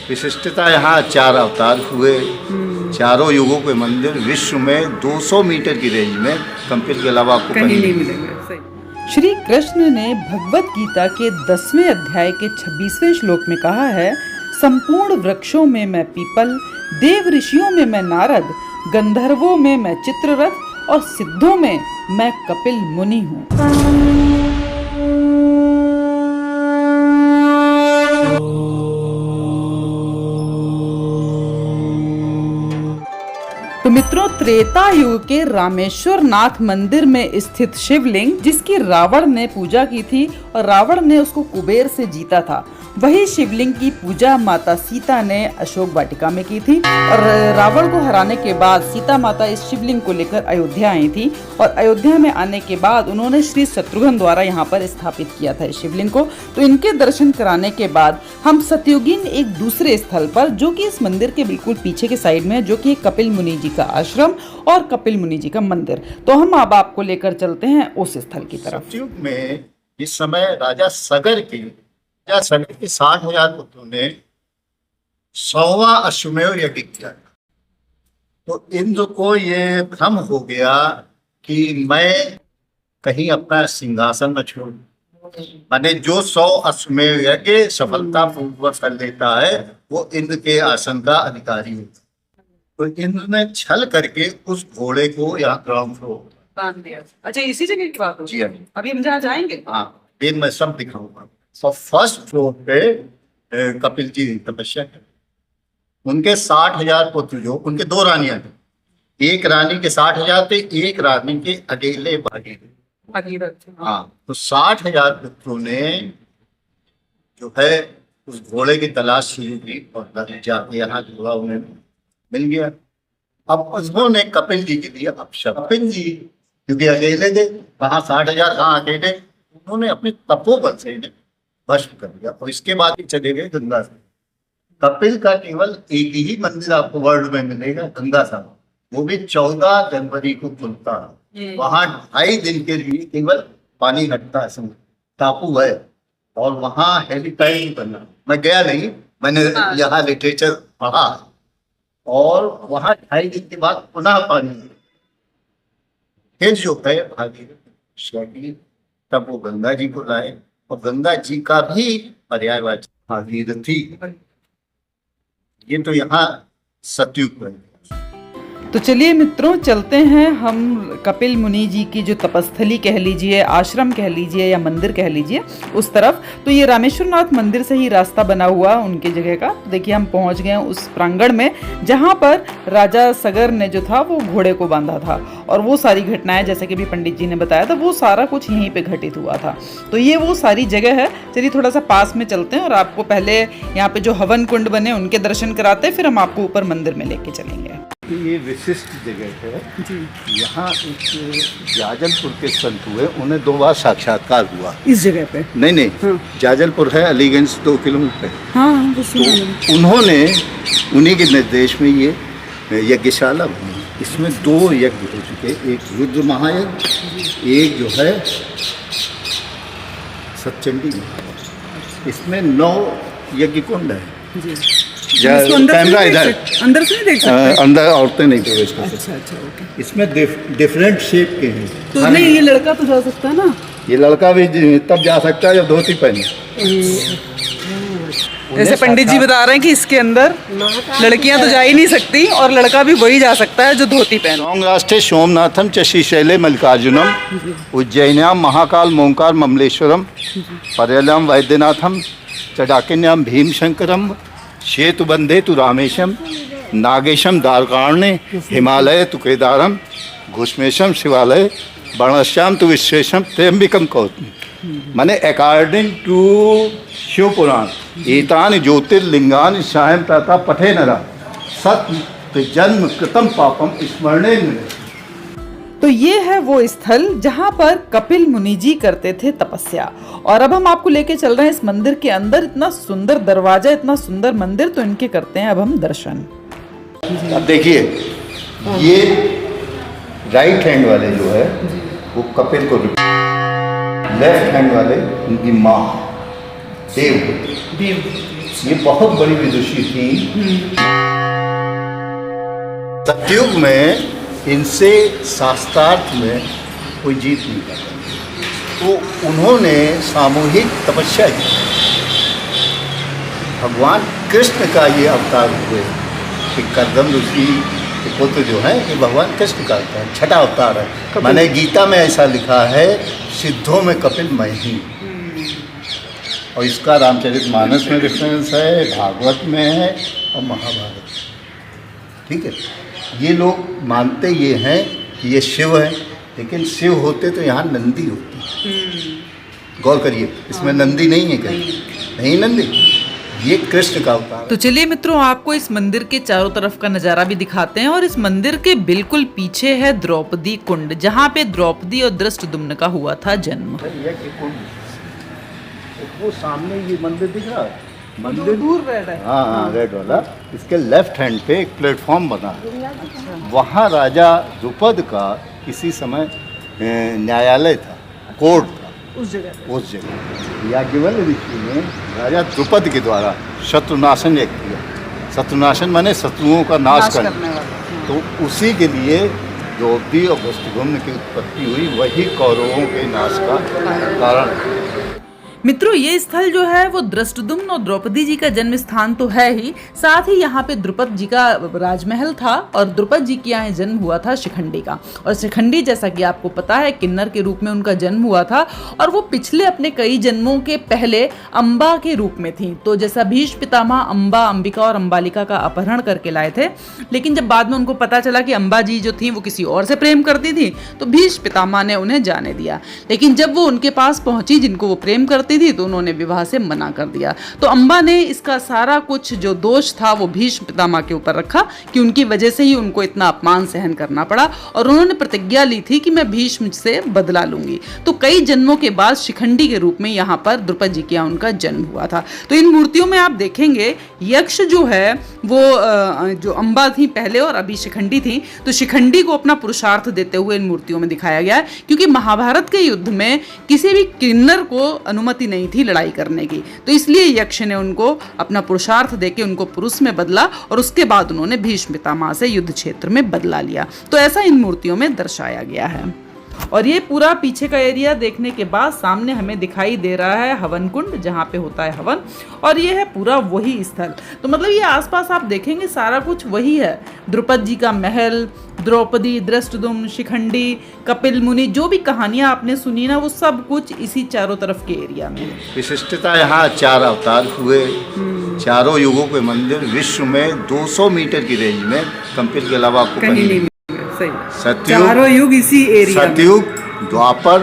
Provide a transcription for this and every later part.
विशिष्टता यहाँ 4 अवतार हुए, चारों युगों के मंदिर विश्व में 200 मीटर की रेंज में, कपिल के अलावा आपको कहीं नहीं मिलेंगे। श्री कृष्ण ने भगवत गीता के 10वें अध्याय के 26वें श्लोक में कहा है, संपूर्ण वृक्षों में मैं पीपल, देव ऋषियों में मैं नारद, गंधर्वों में मैं चित्ररथ और सिद्धों में मैं कपिल मुनि हूँ। तो मित्रों, त्रेता युग के रामेश्वर नाथ मंदिर में स्थित शिवलिंग, जिसकी रावण ने पूजा की थी और रावण ने उसको कुबेर से जीता था, वही शिवलिंग की पूजा माता सीता ने अशोक वाटिका में की थी। और रावण को हराने के बाद सीता माता इस शिवलिंग को लेकर अयोध्या आई थी और अयोध्या में आने के बाद उन्होंने श्री शत्रुघ्न द्वारा यहाँ पर स्थापित किया था इस शिवलिंग को। तो इनके दर्शन कराने के बाद हम सतयुगीन एक दूसरे स्थल पर, जो कि इस मंदिर के बिल्कुल पीछे के साइड में है, जो कि कपिल मुनि जी का आश्रम और कपिल मुनि जी का मंदिर, तो हम अब आपको लेकर चलते हैं उस स्थल की तरफ। सतयुग में इस समय राजा सगर के 60,000 पुत्रों ने 100वां अश्वमेध यज्ञ किया। तो इंद्र को ये भ्रम हो गया कि मैं कहीं अपना सिंहासन न छोड़ूं, माने जो 100 अश्वमेध यज्ञ सफलता पूर्वक कर लेता है वो इंद्र के आसन का अधिकारी होता है। तो इंद्र ने छल करके उस घोड़े को यहाँ ग्राउंड फ्लोर बांध दिया। अच्छा, इसी जगह की बात हो? जी हाँ, अभी हम जहाँ जाएंगे। हाँ, ये मैं सब दिखाऊंगा। और फर्स्ट फ्लोर पे कपिल जी तपस्या कर, उनके 60,000 पुत्र, जो उनके 2 रानियां थी, एक रानी के 60,000 थे, एक रानी के अकेले भागीरथ। हाँ, तो 60,000 पुत्रों ने जो है उस घोड़े की तलाश शुरू की और जाके यहाँ घोड़ा उन्हें मिल गया। अब उन्होंने कपिल जी के दिया अपशब्द। कपिल जी क्योंकि अकेले थे, कहाँ 60,000 कहाँ अकेले, उन्होंने अपने तपोबल से भस्म कर दिया और इसके बाद ही चले गए गंगा सागर। कपिल का केवल एक ही मंदिर आपको वर्ल्ड में मिलेगा, गंगा सागर, वो भी 14 जनवरी को खुलता है। वहां 2.5 दिन के लिए केवल पानी हटता है, टापू है और वहां हेलीपैड बना। मैं गया नहीं, मैंने यहाँ लिटरेचर पढ़ा और वहां 2.5 दिन के बाद पुनः पानी फिर जो है भागीरथ, तब वो गंगा जी को लाए और गंगा जी का भी पर्यायवाची भागीरथी। ये तो यहाँ सतयुग में। तो चलिए मित्रों, चलते हैं हम कपिल मुनि जी की जो तपस्थली कह लीजिए, आश्रम कह लीजिए या मंदिर कह लीजिए, उस तरफ। तो ये रामेश्वर नाथ मंदिर से ही रास्ता बना हुआ उनकी जगह का। तो देखिए हम पहुंच गए उस प्रांगण में जहां पर राजा सगर ने जो था वो घोड़े को बांधा था और वो सारी घटनाएं, जैसे कि भी पंडित जी ने बताया था, वो सारा कुछ यहीं पे घटित हुआ था। तो ये वो सारी जगह है। चलिए थोड़ा सा पास में चलते हैं और आपको पहले यहाँ पे जो हवन कुंड बने उनके दर्शन कराते हैं, फिर हम आपको ऊपर मंदिर में लेके चलेंगे। ये विशिष्ट जगह है जी। यहाँ एक जाजलपुर के संत हुए, उन्हें 2 बार साक्षात्कार हुआ इस जगह पे। नहीं हाँ। जाजलपुर है अलीगंज 2 किलोमीटर। हाँ, तो उन्होंने उन्हीं के निर्देश में ये यज्ञशाला बनी। इसमें 2 यज्ञ हो चुके, एक रुद्र महायज्ञ, एक जो है सतचंडी महायज्ञ। इसमें 9 यज्ञ कुंड है। कैमरा इधर अंदर से नहीं देख सकते, अंदर औरतें नहीं प्रवेश कर सकती। अच्छा ओके। इसमें डिफरेंट शेप के हैं। तो नहीं, ये लड़का तो जा सकता है ना? ये लड़का भी तब जा सकता है जब धोती पहने। जैसे पंडित जी बता रहे हैं कि इसके अंदर लड़कियां तो जा ही नहीं सकती और लड़का भी वही जा सकता है जो धोती पहने। ओम राष्ट्रे सोमनाथम च श्रीशैले मल्लिकार्जुनम उज्जैन्याम महाकाल मोंकार ममलेश्वरम पर्यलम वैद्यनाथम च डाकिन्याम भीमशंकरम शेतुबंधे तु रामेशम नागेशम द्वारकाण्ये हिमालय तु केदारम घुष्मेशम शिवालय वर्णश्याम तु विश्वेशम त्र्यंबिकम कौतम। माने अकॉर्डिंग टू शिव पुराण एतानि ज्योतिर्लिंगानि सायं प्रातः पठे नरा सत जन्म कृतम पापम स्मरणे। तो ये है वो स्थल जहाँ पर कपिल मुनि जी करते थे तपस्या। और अब हम आपको लेके चल रहे हैं इस मंदिर के अंदर। इतना सुंदर दरवाजा, इतना सुंदर मंदिर, तो इनके करते हैं अब हम दर्शन। अब देखिए, ये राइट हैंड वाले जो है वो कपिल को, लेफ्ट हैंड वाले उनकी माँ देव, ये बहुत बड़ी विदुषी थी। सतयुग में इनसे शास्त्रार्थ में कोई जीत नहीं पाता, तो उन्होंने सामूहिक तपस्या की। भगवान कृष्ण का ये अवतार हुए कि कर्दम ऋषि के पुत्र जो हैं ये भगवान कृष्ण का अवतार है, छठा अवतार है। मैंने गीता में ऐसा लिखा है, सिद्धों में कपिल मैं ही। और इसका रामचरितमानस में रेफरेंस है, भागवत में है और महाभारत। ठीक है, ये लोग मानते ये हैं कि ये शिव है, लेकिन शिव होते तो यहाँ नंदी होती। गौर करिए, इसमें नंदी नहीं है, कहीं नहीं नंदी, ये कृष्ण का अवतार। तो चलिए मित्रों, आपको इस मंदिर के चारों तरफ का नजारा भी दिखाते हैं। और इस मंदिर के बिल्कुल पीछे है द्रौपदी कुंड, जहाँ पे द्रौपदी और धृष्टद्युम्न का हुआ था जन्म। वो सामने ये मंदिर दिख रहा है, मंदिर दूर रेड है। हाँ, रेड वाला। इसके लेफ्ट हैंड पे एक प्लेटफॉर्म बना है, वहाँ राजा द्रुपद का किसी समय न्यायालय था, कोर्ट था उस जगह। याज्ञवल्क्य ऋषि ने राजा द्रुपद के द्वारा शत्रुनाशन यज्ञ किया। शत्रुनाशन माने शत्रुओं का नाश करना। तो उसी के लिए द्रौपदी और धृष्टद्युम्न की उत्पत्ति हुई, वही कौरवों के नाश का कारण। मित्रों, ये स्थल जो है वो धृष्टद्युम्न और द्रौपदी जी का जन्म स्थान तो है ही, साथ ही यहाँ पे द्रुपद जी का राजमहल था और द्रुपद जी के यहाँ जन्म हुआ था शिखंडी का। और शिखंडी, जैसा कि आपको पता है, किन्नर के रूप में उनका जन्म हुआ था और वो पिछले अपने कई जन्मों के पहले अम्बा के रूप में थी। तो जैसा भीष्म पितामह अम्बा, अंबिका और अम्बालिका का अपहरण करके लाए थे, लेकिन जब बाद में उनको पता चला कि अम्बा जी जो थी वो किसी और से प्रेम करती थी, तो भीष्म पितामह ने उन्हें जाने दिया। लेकिन जब वो उनके पास पहुंची जिनको वो प्रेम करती थी, तो उन्होंने विवाह से मना कर दिया। तो अम्बा ने इसका सारा कुछ जो दोष था वो भीष्म पितामह के ऊपर रखा कि उनकी वजह से ही उनको इतना अपमान सहन करना पड़ा, और उन्होंने प्रतिज्ञा ली थी कि मैं भीष्म से बदला लूंगी। तो कई जन्मों के बाद शिखंडी के रूप में यहाँ पर द्रुपद जी के यहाँ उनका जन्म हुआ था। तो इन मूर्तियों में आप देखेंगे यक्ष जो है वो जो अम्बा थी पहले और अभी शिखंडी थी, तो शिखंडी को अपना पुरुषार्थ देते हुए इन मूर्तियों में दिखाया गया है, क्योंकि महाभारत के युद्ध में किसी भी किन्नर को अनुमति नहीं थी लड़ाई करने की। तो इसलिए यक्ष ने उनको अपना पुरुषार्थ देके उनको पुरुष में बदला और उसके बाद उन्होंने भीष्म पितामह से युद्ध क्षेत्र में बदला लिया। तो ऐसा इन मूर्तियों में दर्शाया गया है। और ये पूरा पीछे का एरिया देखने के बाद सामने हमें दिखाई दे रहा है हवन कुंड, जहाँ पे होता है हवन, और ये है पूरा वही स्थल। तो मतलब ये आसपास आप देखेंगे सारा कुछ वही है। द्रुपद जी का महल, द्रौपदी, धृष्टद्युम्न, शिखंडी, कपिल मुनि, जो भी कहानियां आपने सुनी ना, वो सब कुछ इसी चारों तरफ के एरिया में है। विशिष्टता यहाँ 4 अवतार हुए, चारों युगों के मंदिर विश्व में 200 मीटर की रेंज में, कपिल के अलावा आपको कहीं नहीं। सही, सतयुग, चारों युग इसी एरिया में। सतयुग, द्वापर,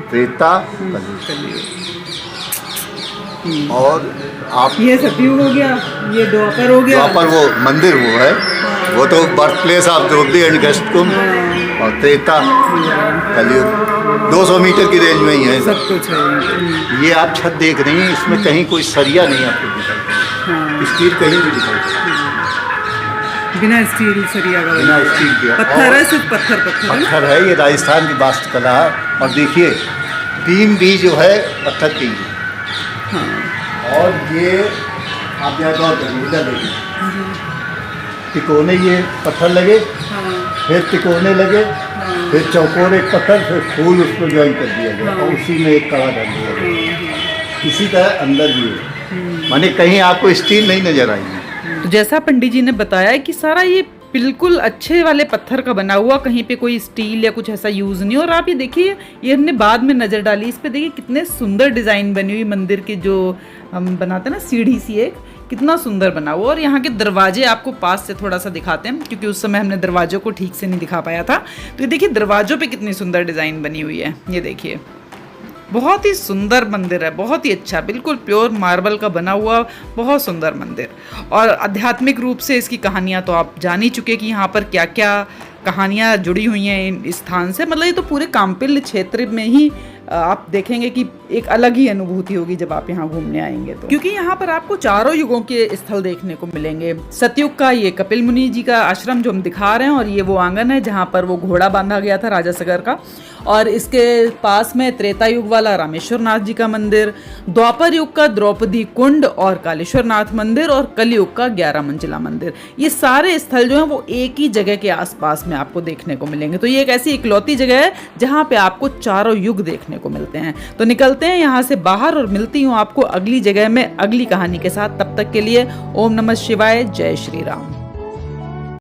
त्रेता, कलयुग। और आप ये सतयुग हो गया, ये द्वापर हो गया। द्वापर वो मंदिर वो है, वो तो birth place of Draupadi and Dhrishtadyumna. और त्रेता, कलयुग 200 मीटर की रेंज में ही है सब कुछ है। ये आप छत देख रही हैं, इसमें कहीं कोई सरिया नहीं आपको दिखाई, स्टील कहीं भी दिखाई, बिना स्टील सरिया का, बिना स्टील के पत्थर है, सिर्फ पत्थर है। ये राजस्थान की वास्तुकला है। और देखिए बीम भी जो है पत्थर की है। हाँ। और ये आप यहाँ गौर करिए, इधर देखिए, तिकोने ये पत्थर लगे, फिर तिकोने लगे, फिर चौकोर एक पत्थर, फिर फूल उस पर ज्वाइन कर दिया गया और उसी में एक कड़ा डाल दिया गया। इसी तरह अंदर भी है, माने कहीं आपको स्टील नहीं नजर आएगी। तो जैसा पंडित जी ने बताया कि सारा ये बिल्कुल अच्छे वाले पत्थर का बना हुआ, कहीं पे कोई स्टील या कुछ ऐसा यूज नहीं। और आप ये देखिए, ये हमने बाद में नजर डाली, इस पे देखिए कितने सुंदर डिजाइन बनी हुई मंदिर के, जो हम बनाते हैं ना सीढ़ी सी एक, कितना सुंदर बना हुआ। और यहाँ के दरवाजे आपको पास से थोड़ा सा दिखाते हैं, क्योंकि उस समय हमने दरवाजों को ठीक से नहीं दिखा पाया था। तो ये देखिए दरवाजों पे कितनी सुंदर डिजाइन बनी हुई है, ये देखिए, बहुत ही सुंदर मंदिर है, बहुत ही अच्छा, बिल्कुल प्योर मार्बल का बना हुआ बहुत सुंदर मंदिर। और आध्यात्मिक रूप से इसकी कहानियाँ तो आप जान ही चुके कि यहाँ पर क्या क्या कहानियाँ जुड़ी हुई हैं इन स्थान से। मतलब ये तो पूरे काम्पिल क्षेत्र में ही आप देखेंगे कि एक अलग ही अनुभूति होगी जब आप यहाँ घूमने आएंगे तो, क्योंकि यहाँ पर आपको चारों युगों के स्थल देखने को मिलेंगे। सतयुग का ये कपिल मुनि जी का आश्रम जो हम दिखा रहे हैं, और ये वो आंगन है जहाँ पर वो घोड़ा बांधा गया था राजा सगर का, और इसके पास में त्रेता युग वाला रामेश्वर नाथ जी का मंदिर, द्वापर युग का द्रौपदी कुंड और कालेश्वर नाथ मंदिर, और कलयुग का 11 मंजिला मंदिर। ये सारे स्थल जो हैं वो एक ही जगह के आसपास में आपको देखने को मिलेंगे। तो ये एक ऐसी इकलौती जगह है जहाँ पे आपको चारों युग देखने को मिलते हैं। तो निकलते हैं यहाँ से बाहर और मिलती हूँ आपको अगली जगह में अगली कहानी के साथ। तब तक के लिए ओम नमः शिवाय, जय श्री राम।